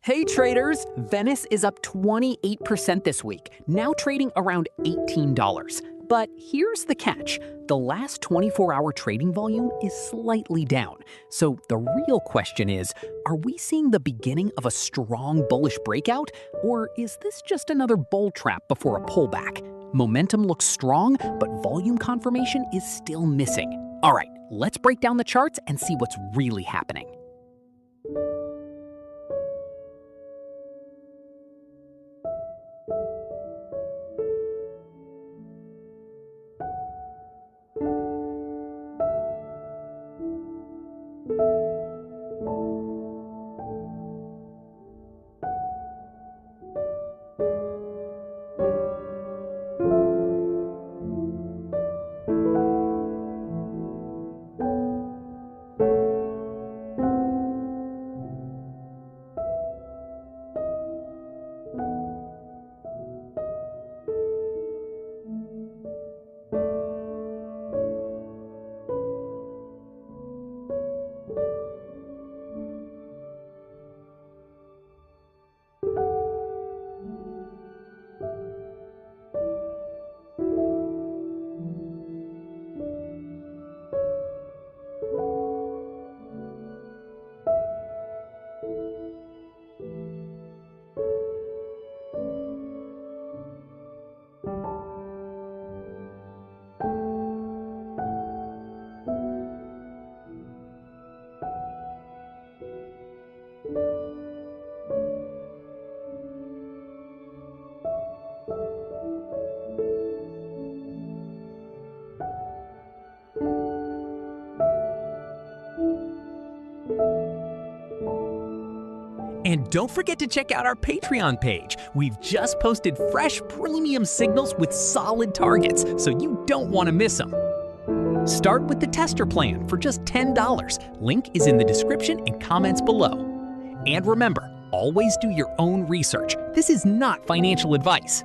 Hey traders, Venice is up 28% this week, now trading around $18. But here's the catch. The last 24-hour trading volume is slightly down. So the real question is, are we seeing the beginning of a strong bullish breakout? Or is this just another bull trap before a pullback? Momentum looks strong, but volume confirmation is still missing. All right, let's break down the charts and see what's really happening. And don't forget to check out our Patreon page. We've just posted fresh premium signals with solid targets, so you don't want to miss them. Start with the tester plan for just $10. Link is in the description and comments below. And remember, always do your own research. This is not financial advice.